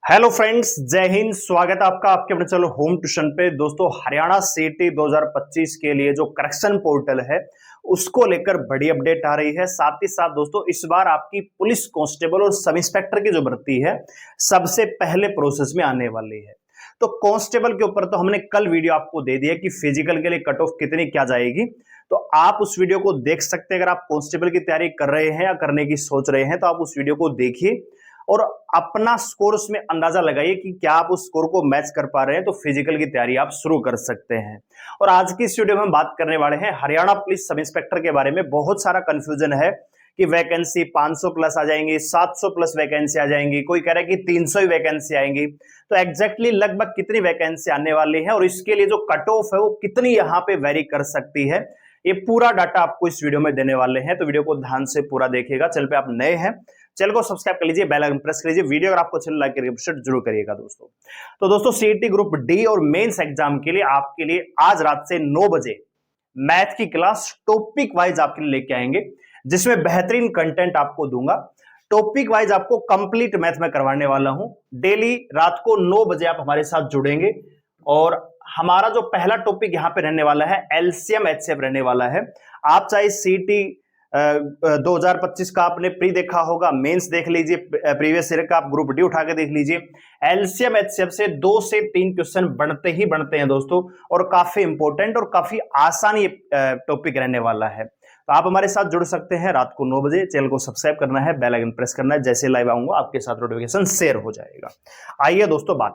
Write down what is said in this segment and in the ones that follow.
Hello friends, जय हिंद। स्वागत है आपका आपके अपने चैनल होम ट्यूशन पे। दोस्तों, हरियाणा सीईटी 2025 के लिए जो करेक्शन पोर्टल है उसको लेकर बड़ी अपडेट आ रही है। साथ ही साथ दोस्तों, इस बार आपकी पुलिस कांस्टेबल और सब इंस्पेक्टर की जो भर्ती है सबसे पहले प्रोसेस में आने वाली है। तो कांस्टेबल के ऊपर तो हमने कल वीडियो आपको दे दिया कि फिजिकल के लिए कट ऑफ कितनी क्या जाएगी, तो आप उस वीडियो को देख सकते हैं। अगर आप कांस्टेबल की तैयारी कर रहे हैं या करने की सोच रहे हैं तो आप उस वीडियो को देखिए और अपना स्कोर उसमें अंदाजा लगाइए कि क्या आप उस स्कोर को मैच कर पा रहे हैं, तो फिजिकल की तैयारी आप शुरू कर सकते हैं। और आज की इस वीडियो में हम बात करने वाले हैं हरियाणा पुलिस सब इंस्पेक्टर के बारे में। बहुत सारा कंफ्यूजन है कि वैकेंसी 500 प्लस आ जाएंगी, 700 प्लस वैकेंसी आ जाएंगी, कोई कह रहा है कि 300 ही वैकेंसी आएंगी। तो एग्जैक्टली लगभग कितनी वैकेंसी आने वाली है और इसके लिए जो कट ऑफ है वो कितनी यहाँ पे वेरी कर सकती है, ये पूरा डाटा आपको इस वीडियो में देने वाले हैं। तो वीडियो को ध्यान से पूरा देखिएगा। चैनल पे आप नए हैं, चैनल को सब्सक्राइब कर लीजिए, बेल आइकन प्रेस कर लीजिए। वीडियो अगर आपको अच्छा लाइक करके जरूर करिएगा दोस्तों। तो दोस्तों, सीईटी ग्रुप डी और मेंस एग्जाम के लिए आपके लिए आज रात से 9 बजे मैथ की क्लास टॉपिक वाइज आपके लिए लेके आएंगे, जिसमें बेहतरीन कंटेंट आपको दूंगा। टॉपिक वाइज आपको कंप्लीट मैथ में करवाने वाला हूं। डेली रात को 9 बजे आप हमारे साथ जुड़ेंगे और हमारा जो पहला टॉपिक यहां पे रहने वाला है एलसीएम एचसीएफ रहने वाला है। आप चाहे सीईटी 2025 का आपने प्री देखा होगा, मेंस देख लीजिए, प्रीवियस ईयर का आप ग्रुप डी उठा के देख लीजिए। एलसीएम एचसीएफ से 2 से 3 क्वेश्चन बनते ही बनते हैं दोस्तों, और काफी इंपॉर्टेंट और काफी आसान ये टॉपिक रहने वाला है। तो आप हमारे साथ जुड़ सकते हैं रात को 9 बजे। चैनल को सब्सक्राइब करना है, बेल आइकन प्रेस करना है। जैसे लाइव आऊंगा आपके साथ नोटिफिकेशन शेयर हो जाएगा। आइए दोस्तों,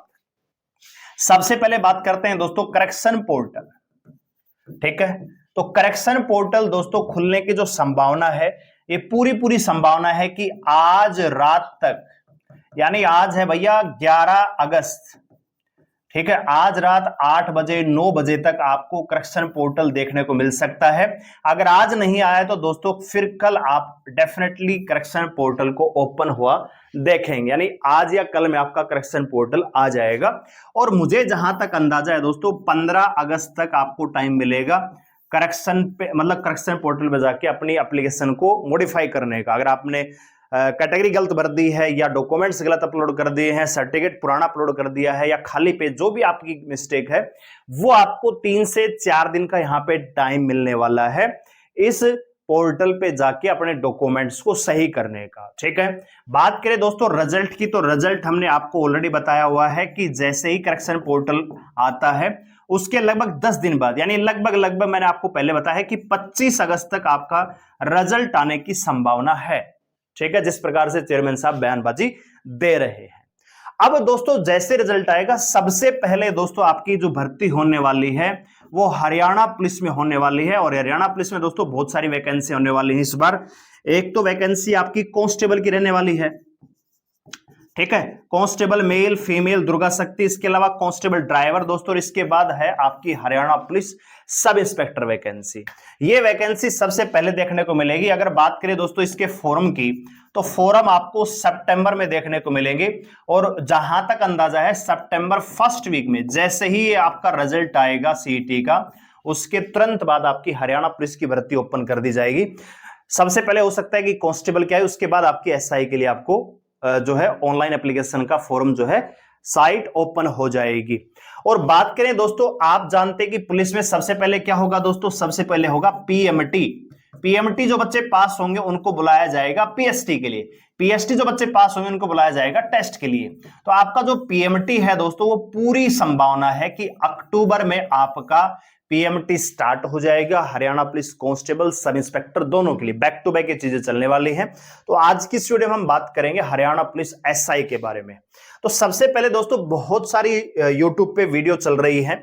सबसे पहले बात करते हैं दोस्तों करेक्शन पोर्टल। ठीक है, तो करेक्शन पोर्टल दोस्तों खुलने की जो संभावना है, ये पूरी संभावना है कि आज रात तक, यानी आज है भैया 11 अगस्त, ठीक है, आज रात 8 बजे 9 बजे तक आपको करेक्शन पोर्टल देखने को मिल सकता है। अगर आज नहीं आया तो दोस्तों फिर कल आप डेफिनेटली करेक्शन पोर्टल को ओपन हुआ देखेंगे, यानी आज या कल में आपका करेक्शन पोर्टल आ जाएगा। और मुझे जहां तक अंदाजा है दोस्तों, 15 अगस्त तक आपको टाइम मिलेगा करेक्शन पे, मतलब करेक्शन पोर्टल पे जाके अपनी एप्लीकेशन को मॉडिफाई करने का। अगर आपने कैटेगरी गलत भर दी है या डॉक्यूमेंट्स गलत अपलोड कर दिए हैं, सर्टिफिकेट पुराना अपलोड कर दिया है या खाली पेज, जो भी आपकी मिस्टेक है, वो आपको 3 से 4 दिन का यहां पे टाइम मिलने वाला है इस पोर्टल पे जाके अपने डॉक्यूमेंट्स को सही करने का। ठीक है, बात करें दोस्तों रिजल्ट की, तो रिजल्ट हमने आपको ऑलरेडी बताया हुआ है कि जैसे ही करेक्शन पोर्टल आता है उसके लगभग 10 दिन बाद, यानी लगभग मैंने आपको पहले बताया है कि 25 अगस्त तक आपका रिजल्ट आने की संभावना है। ठीक है, जिस प्रकार से चेयरमैन साहब बयानबाजी दे रहे हैं। अब दोस्तों जैसे रिजल्ट आएगा, सबसे पहले दोस्तों आपकी जो भर्ती होने वाली है वो हरियाणा पुलिस में होने वाली है। और हरियाणा पुलिस में दोस्तों बहुत सारी वैकेंसी होने वाली है इस बार। एक तो वैकेंसी आपकी कांस्टेबल की रहने वाली है, ठीक है, कांस्टेबल मेल फीमेल दुर्गा शक्ति, इसके अलावा कांस्टेबल ड्राइवर दोस्तों, और इसके बाद है आपकी Haryana police sub inspector vacancy. ये वैकेंसी सबसे पहले देखने को मिलेगी। अगर बात करें दोस्तों इसके फॉर्म की, तो फॉर्म आपको सितंबर में देखने को मिलेंगे। और जहां तक अंदाजा है सितंबर फर्स्ट वीक में, जैसे ही आपका रिजल्ट आएगा सीईटी का, उसके तुरंत बाद आपकी हरियाणा पुलिस की भर्ती ओपन कर दी जाएगी। सबसे पहले हो सकता है कि कांस्टेबल क्या है, उसके बाद आपकी एसआई के लिए आपको जो है ऑनलाइन एप्लीकेशन का फॉर्म जो है साइट ओपन हो जाएगी। और बात करें दोस्तों, आप जानते हैं कि पुलिस में सबसे पहले क्या होगा दोस्तों, सबसे पहले होगा पीएमटी। पीएमटी जो बच्चे पास होंगे उनको बुलाया जाएगा पीएसटी के लिए, पीएसटी जो बच्चे पास होंगे उनको बुलाया जाएगा टेस्ट के लिए। तो आपका जो पीएमटी है दोस्तों, वो पूरी संभावना है कि अक्टूबर में आपका पीएमटी स्टार्ट हो जाएगा। Haryana police constable sub inspector दोनों के लिए बैक टू बैक ये चीजें चलने वाली हैं। तो आज की इस वीडियो में हम बात करेंगे हरियाणा पुलिस एसआई के बारे में। तो सबसे पहले दोस्तों, बहुत सारी यूट्यूब पे वीडियो चल रही है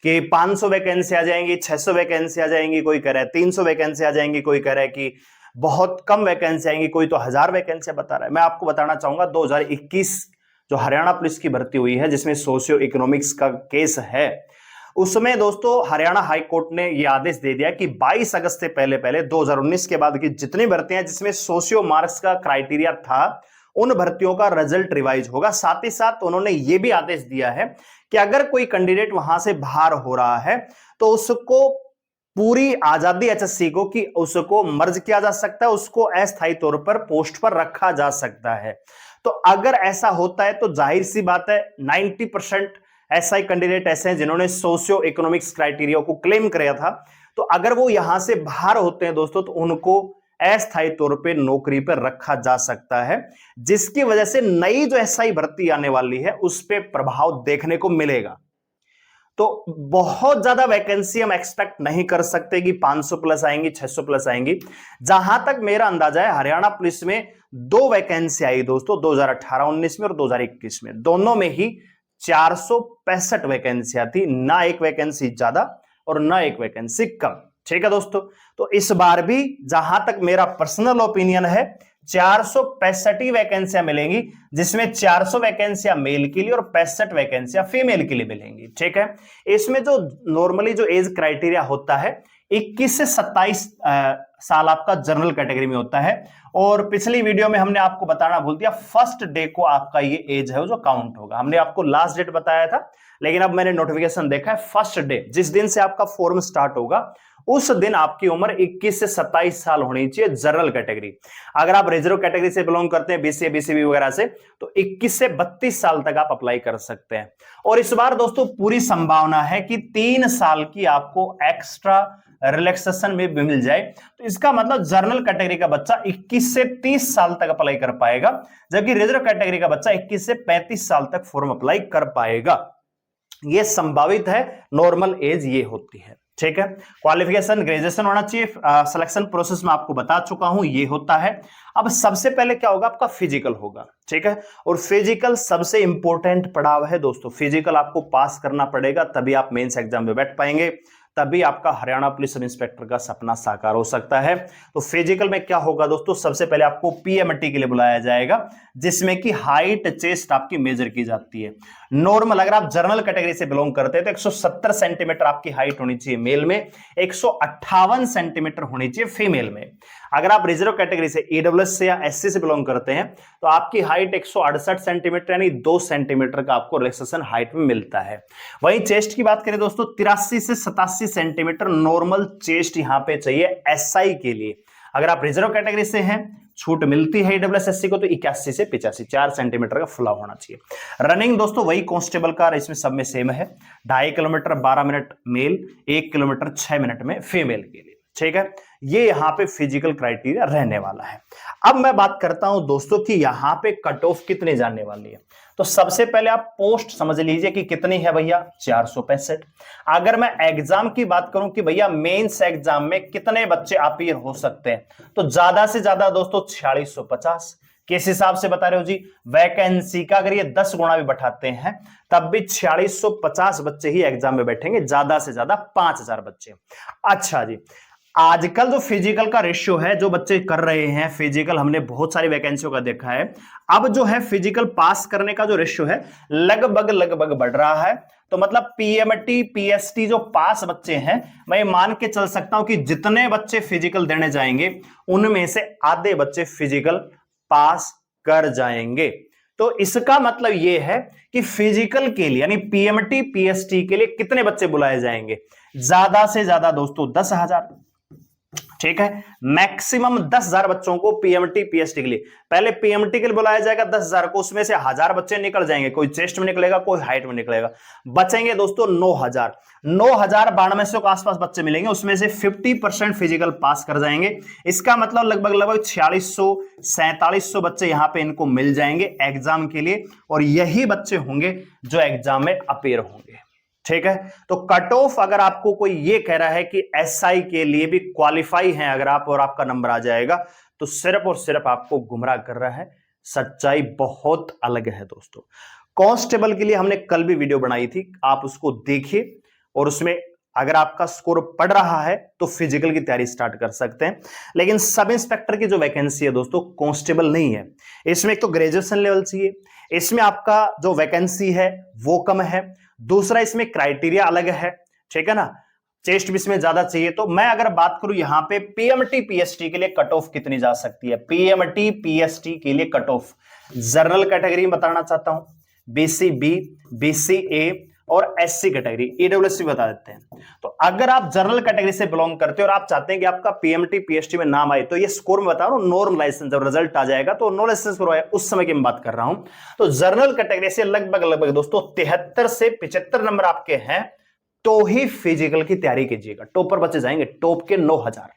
कि 500 वैकेंसी आ जाएंगी, 600 वैकेंसी आ जाएंगी, कोई कह रहा है 300 वैकेंसी आ जाएंगी, कोई कह रहा है कि बहुत कम वैकेंसी आएंगी, कोई तो 1000 वैकेंसी बता रहा है। मैं आपको बताना चाहूंगा 2021 जो हरियाणा पुलिस की भर्ती हुई है, जिसमें सोशियो इकोनॉमिक्स का केस है, उसमें दोस्तों हरियाणा हाई कोर्ट ने यह आदेश दे दिया कि 22 अगस्त से पहले 2019 के बाद की जितनी भर्तियां जिसमें सोशियो मार्क्स का क्राइटेरिया था, उन भर्तियों का रिजल्ट रिवाइज होगा। साथ ही साथ उन्होंने यह भी आदेश दिया है कि अगर कोई कैंडिडेट वहां से बाहर हो रहा है तो उसको पूरी आजादी एचएससी को कि उसको मर्ज किया जा सकता है, उसको अस्थायी तौर पर पोस्ट पर रखा जा सकता है। तो अगर ऐसा होता है तो जाहिर सी बात है 90% एसआई कैंडिडेट ऐसे हैं जिन्होंने सोशियो इकोनॉमिक्स क्राइटेरिया को क्लेम किया था, तो अगर वो यहां से बाहर होते हैं दोस्तों तो उनको अस्थायी तौर पे नौकरी पर रखा जा सकता है, जिसकी वजह से नई जो एसआई भर्ती आने वाली है उस पर प्रभाव देखने को मिलेगा। तो बहुत ज्यादा वैकेंसी हम एक्सपेक्ट नहीं कर सकते कि 500 प्लस आएंगी, 600 प्लस आएंगी। जहां तक मेरा अंदाजा है हरियाणा पुलिस में 2 वैकेंसी आई दोस्तों 2018-19 में और 2021 में, दोनों में ही 465 वैकेंसियां थी, ना एक वैकेंसी ज्यादा और ना एक वैकेंसी कम। ठीक है दोस्तों, तो इस बार भी जहां तक मेरा पर्सनल ओपिनियन है 465 वैकेंसियां मिलेंगी, जिसमें 400 वैकेंसियां मेल के लिए और 65 वैकेंसियां फीमेल के लिए मिलेंगी। ठीक है, इसमें जो नॉर्मली जो एज क्राइटेरिया होता है 21 से 27 साल आपका जनरल कैटेगरी में होता है, और पिछली वीडियो में हमने आपको बताना भूल दिया, फर्स्ट डे को आपका ये एज है जो काउंट होगा। हमने आपको लास्ट डेट बताया था, लेकिन अब मैंने नोटिफिकेशन देखा है फर्स्ट डे, जिस दिन से आपका फॉर्म स्टार्ट होगा उस दिन आपकी उम्र 21 से 27 साल होनी चाहिए जनरल कैटेगरी। अगर आप रिजर्व कैटेगरी से बिलोंग करते हैं, बीसीए बीसीबी वगैरह से, तो 21 से 32 साल तक आप अप्लाई कर सकते हैं। और इस बार दोस्तों पूरी संभावना है कि 3 साल की आपको एक्स्ट्रा रिलैक्सेशन में भी मिल जाए। तो इसका मतलब जनरल कैटेगरी का बच्चा 21 से 30 साल तक अप्लाई कर पाएगा, जबकि रिजर्व कैटेगरी का बच्चा 21 से 35 साल तक फॉर्म अप्लाई कर पाएगा। यह संभावित है, नॉर्मल एज ये होती है। ठीक है, क्वालिफिकेशन ग्रेजुएशन होना चाहिए। सिलेक्शन प्रोसेस में आपको बता चुका हूं ये होता है। अब सबसे पहले क्या होगा, आपका फिजिकल होगा। ठीक है, और फिजिकल सबसे इंपॉर्टेंट पड़ाव है दोस्तों। फिजिकल आपको पास करना पड़ेगा, तभी आप मेंस एग्जाम में बैठ पाएंगे, तभी आपका हरियाणा पुलिस सब इंस्पेक्टर का सपना साकार हो सकता है। तो फिजिकल में क्या होगा दोस्तों, सबसे पहले आपको पीएमटी के लिए बुलाया जाएगा, जिसमें कि हाइट चेस्ट आपकी मेजर की जाती है। नॉर्मल अगर आप जनरल कैटेगरी से बिलोंग करते हैं तो 170 सेंटीमीटर आपकी हाइट होनी चाहिए मेल में, 158 सेंटीमीटर होनी चाहिए फीमेल में। अगर आप रिजर्व कैटेगरी से ईडब्ल्यूएस से या एससी से बिलोंग करते हैं तो आपकी हाइट 168 सेंटीमीटर यानी 2 सेंटीमीटर का आपको रिलैक्सेशन हाइट में मिलता है। वहीं चेस्ट की बात करें दोस्तों, 83 से 87 सेंटीमीटर नॉर्मल चेस्ट यहां पे चाहिए एसआई के लिए। अगर आप रिजर्व कैटेगरी से हैं, छूट मिलती है ईडब्ल्यूएस एससी को, तो 81 से 85 4 सेंटीमीटर का फुला होना चाहिए। रनिंग दोस्तों वही कांस्टेबल का इसमें सब में सेम है, 2.5 kilometre 12 minute male, 1 kilometre 6 minute में फीमेल के लिए। ठीक है, ये यहां पे फिजिकल क्राइटेरिया रहने वाला है। अब मैं बात करता हूं दोस्तों कि यहां पे कट ऑफ कितने जाने वाली है। तो सबसे पहले आप पोस्ट समझ लीजिए कि कितनी है भैया, 465। अगर मैं एग्जाम की बात करूं कि भैया मेंस एग्जाम में कितने बच्चे अपीयर हो सकते हैं, तो ज्यादा से ज्यादा दोस्तों 4650। किस हिसाब से बता रहे हो जी, वैकेंसी का अगर ये 10 गुना भी बढ़ाते हैं तब भी 4650 बच्चे ही एग्जाम में बैठेंगे, ज्यादा से ज्यादा 5000 बच्चे। अच्छा जी, आजकल जो फिजिकल का रेशियो है, जो बच्चे कर रहे हैं फिजिकल, हमने बहुत सारी वैकेंसियों का देखा है, अब जो है फिजिकल पास करने का जो रेशियो है लगभग बढ़ रहा है। तो मतलब पीएमटी पीएसटी जो पास बच्चे हैं, मैं मान के चल सकता हूं कि जितने बच्चे फिजिकल देने जाएंगे उनमें से आधे बच्चे फिजिकल पास कर जाएंगे। तो इसका मतलब यह है कि फिजिकल के लिए यानी पीएमटी पीएसटी के लिए कितने बच्चे बुलाए जाएंगे, ज्यादा से ज्यादा दोस्तों 10,000। ठीक है, मैक्सिमम 10,000 बच्चों को पीएमटी पीएसटी के लिए, पहले पीएमटी के लिए बुलाया जाएगा 10,000 को, उसमें से 1000 बच्चे निकल जाएंगे, कोई चेस्ट में निकलेगा कोई हाइट में निकलेगा, बचेंगे दोस्तों 9,000। 9,092 के आसपास बच्चे मिलेंगे, उसमें से 50% फिजिकल पास कर जाएंगे। इसका मतलब लगभग 4600 4700 बच्चे यहां पे इनको मिल जाएंगे एग्जाम के लिए, और यही बच्चे होंगे जो एग्जाम में अपीयर होंगे। ठीक है, तो कट ऑफ अगर आपको कोई ये कह रहा है कि एसआई के लिए भी क्वालिफाई हैं अगर आप और आपका नंबर आ जाएगा, तो सिर्फ और सिर्फ आपको गुमराह कर रहा है। सच्चाई बहुत अलग है दोस्तों। कांस्टेबल के लिए हमने कल भी वीडियो बनाई थी, आप उसको देखिए, और उसमें अगर आपका स्कोर पड़ रहा है तो फिजिकल की तैयारी स्टार्ट कर सकते हैं। लेकिन सब इंस्पेक्टर की जो वैकेंसी है दोस्तों, कांस्टेबल नहीं है, इसमें एक तो ग्रेजुएशन लेवल चाहिए, इसमें आपका जो वैकेंसी है वो कम है, दूसरा इसमें क्राइटेरिया अलग है। ठीक है ना, चेस्ट भी इसमें ज्यादा चाहिए। तो मैं अगर बात करूं यहां पे पीएमटी पीएसटी के लिए कट ऑफ कितनी जा सकती है, पीएमटी पीएसटी के लिए कट ऑफ जनरल कैटेगरी में बताना चाहता हूं, बीसीबी बीसीए और एससी कैटेगरी, ईडब्ल्यूएस बता देते हैं। तो अगर आप जनरल कैटेगरी से बिलोंग करते हो और आप चाहते हैं कि आपका पीएमटी पीएचटी में नाम आए, तो ये स्कोर में बता रहा हूं, नॉर्म लाइसेंस जब रिजल्ट आ जाएगा तो नो लाइसेंस करवाया उस समय की मैं बात कर रहा हूं। तो जनरल कैटेगरी से लगभग दोस्तों 73 से 75 नंबर आपके हैं तो ही फिजिकल की तैयारी कीजिएगा। टॉपर बच्चे जाएंगे, टॉप के 9000,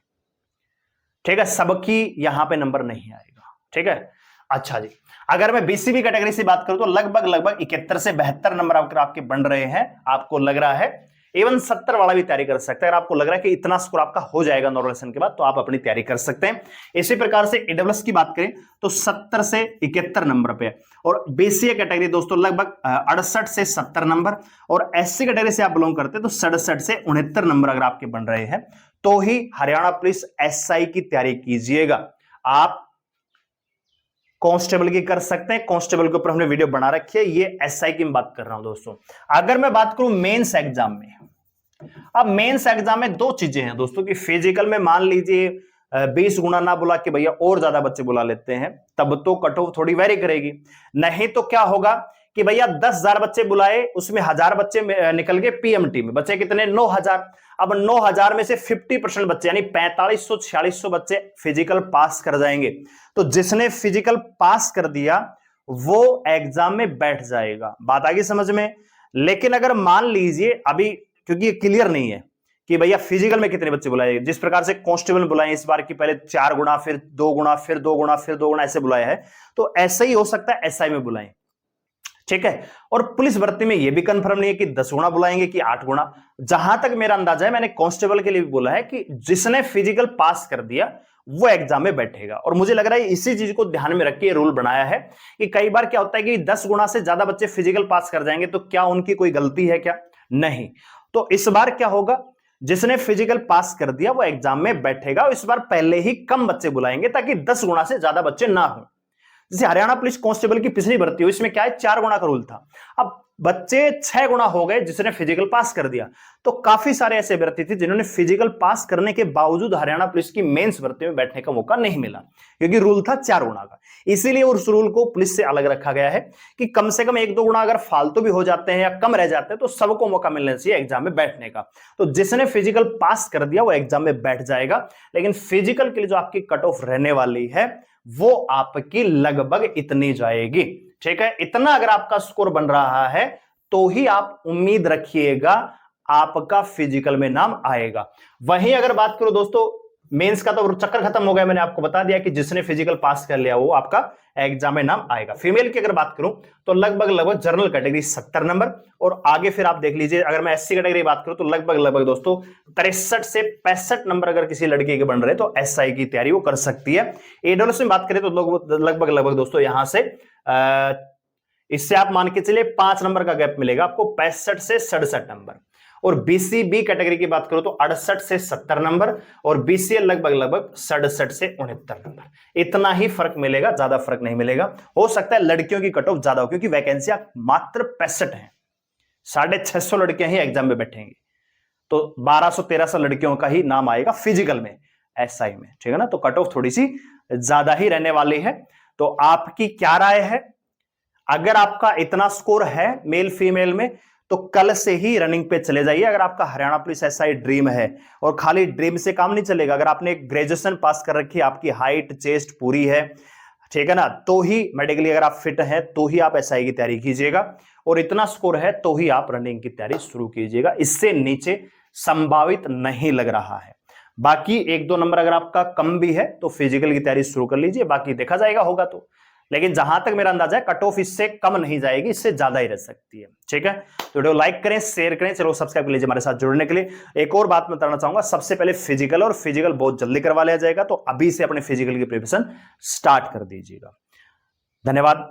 ठीक है, सबकी यहां पे नंबर नहीं आएगा, ठीक है। अच्छा जी, अगर मैं बीसीबी कैटेगरी से बात करूं तो लगभग 71 से 72 नंबर आपके बन रहे हैं। आपको लग रहा है इवन 70 वाला भी तैयारी कर सकते हैं। अगर आपको लग रहा है कि इतना स्कोर आपका हो जाएगा नॉर्मलाइजेशन के बाद, तो आप अपनी तैयारी कर सकते हैं। इसी प्रकार से ईडब्ल्यूएस की बात करें तो 70 से 71 नंबर पे, और बीसीए कैटेगरी दोस्तों लगभग 68 से 70 नंबर, और एससी कैटेगरी से आप बिलोंग करते हैं तो 67 से 69 नंबर अगर आपके बन रहे हैं तो ही हरियाणा पुलिस एसआई की तैयारी कीजिएगा। आप कांस्टेबल की कर सकते हैं, कांस्टेबल के ऊपर हमने वीडियो बना रखी है, ये एसआई की मैं बात कर रहा हूं दोस्तों। अगर मैं बात करूं मेंस एग्जाम में, अब मेंस एग्जाम में दो चीजें हैं दोस्तों कि फिजिकल में मान लीजिए 20 गुना ना बुला के भैया और ज्यादा बच्चे बुला लेते हैं, तब तो कट ऑफ थोड़ी वेरी करेगी। नहीं तो क्या होगा कि भैया 10,000 बच्चे बुलाए, उसमें 1000 बच्चे निकल गए पीएमटी में, बच्चे कितने 9000। अब 9000 में से 50% बच्चे यानी 4500-4600 बच्चे फिजिकल पास कर जाएंगे। तो जिसने फिजिकल पास कर दिया वो एग्जाम में बैठ जाएगा। बात आ गई समझ में। लेकिन अगर मान लीजिए अभी, क्योंकि ये क्लियर नहीं है कि भैया फिजिकल में कितने बच्चे बुलाए, जिस प्रकार से कांस्टेबल बुलाए इस बार की, पहले 4 गुना, फिर 2 गुना, फिर 2 गुना, फिर 2 गुना ऐसे बुलाया है, तो ऐसा ही हो सकता है एसआई में बुलाएं, ठीक है। और पुलिस भर्ती में यह भी कंफर्म नहीं है कि 10 गुना बुलाएंगे कि 8 गुना। जहां तक मेरा अंदाजा है, मैंने कांस्टेबल के लिए भी बोला है कि जिसने फिजिकल पास कर दिया वो एग्जाम में बैठेगा। और मुझे लग रहा है इसी चीज को ध्यान में रख के रूल बनाया है कि कई बार क्या होता है कि 10 गुना से ज्यादा बच्चे फिजिकल पास कर जाएंगे तो क्या उनकी कोई गलती है क्या? नहीं। तो इस बार क्या होगा, जिसने फिजिकल पास कर दिया वो एग्जाम में बैठेगा। इस बार पहले ही कम बच्चे बुलाएंगे ताकि 10 गुना से ज्यादा बच्चे ना हो। जैसे हरियाणा पुलिस कांस्टेबल की पिछली भर्ती हुई, इसमें क्या है 4 गुना का रूल था, अब बच्चे 6 गुना हो गए जिसने फिजिकल पास कर दिया। तो काफी सारे ऐसे अभ्यर्थी थे जिन्होंने फिजिकल पास करने के बावजूद हरियाणा पुलिस की मेंस भर्ती में बैठने का मौका नहीं मिला, क्योंकि रूल था 4 गुना का। इसीलिए उस रूल को पुलिस से अलग रखा गया है कि कम से कम 1-2 गुना अगर फालतू भी हो जाते हैं या कम रह जाते हैं तो सबको मौका मिलना चाहिए एग्जाम में बैठने का। तो जिसने फिजिकल पास कर दिया वो एग्जाम में बैठ जाएगा। लेकिन फिजिकल के लिए जो आपकी कट ऑफ रहने वाली है वो आपकी लगभग इतनी जाएगी, ठीक है। इतना अगर आपका स्कोर बन रहा है तो ही आप उम्मीद रखिएगा आपका फिजिकल में नाम आएगा। वहीं अगर बात करो दोस्तों मेंस का, तो चक्कर खत्म हो गया। मैंने आपको बता दिया कि जिसने फिजिकल पास कर लिया वो आपका एग्जाम में नाम आएगा। फीमेल की अगर बात करूं तो लगभग जनरल कैटेगरी 70 नंबर, और आगे फिर आप देख लीजिए अगर मैं एससी कैटेगरी बात करूं तो लगभग दोस्तों 63 से 65 नंबर अगर किसी लड़के के बन रहे तो एसआई की तैयारी वो कर सकती है। ईडब्ल्यूएस में बात करें तो लगभग दोस्तों यहां से इससे आप मान के चलिए 5 नंबर का गैप मिलेगा आपको, 65 से 67 नंबर। और बीसीबी कैटेगरी की बात करो तो 68 से 70 नंबर, और बीसीए लगभग 67 से 69 नंबर। इतना ही फर्क मिलेगा, ज्यादा फर्क नहीं मिलेगा। हो सकता है लड़कियों की कट ऑफ ज्यादा हो, क्योंकि वैकेंसियां मात्र 65 हैं, 650 लड़कियां ही एग्जाम में बैठेंगी, तो 1200-1300 लड़कियों का ही नाम आएगा फिजिकल में, एसआई में, ठीक है ना। तो कट ऑफ थोड़ी सी ज्यादा ही रहने वाली है। तो आपकी क्या राय है? अगर आपका इतना स्कोर है मेल फीमेल में तो कल से ही रनिंग पे चले जाइए। अगर आपका हरियाणा पुलिस एसआई ड्रीम है, और खाली ड्रीम से काम नहीं चलेगा, अगर आपने ग्रेजुएशन पास कर रखी है, आपकी हाइट चेस्ट पूरी है, ठीक है ना, तो ही मेडिकली अगर आप फिट हैं तो ही आप एसआई की तैयारी कीजिएगा, और इतना स्कोर है तो ही आप रनिंग की तैयारी शुरू कीजिएगा। इससे नीचे संभावित नहीं लग रहा है। बाकी 1-2 नंबर अगर आपका कम भी है तो फिजिकल की तैयारी शुरू कर लीजिए, बाकी देखा जाएगा होगा तो। लेकिन जहां तक मेरा अंदाजा है कट ऑफ इससे कम नहीं जाएगी, इससे ज्यादा ही रह सकती है, ठीक है। तो वीडियो लाइक करें, शेयर करें, चलो सब्सक्राइब कर लीजिए हमारे साथ जुड़ने के लिए। एक और बात मैं बताना चाहूंगा, सबसे पहले फिजिकल, और फिजिकल बहुत जल्दी करवा लिया जाएगा, तो अभी से अपने फिजिकल की प्रिपरेशन स्टार्ट कर दीजिएगा। धन्यवाद।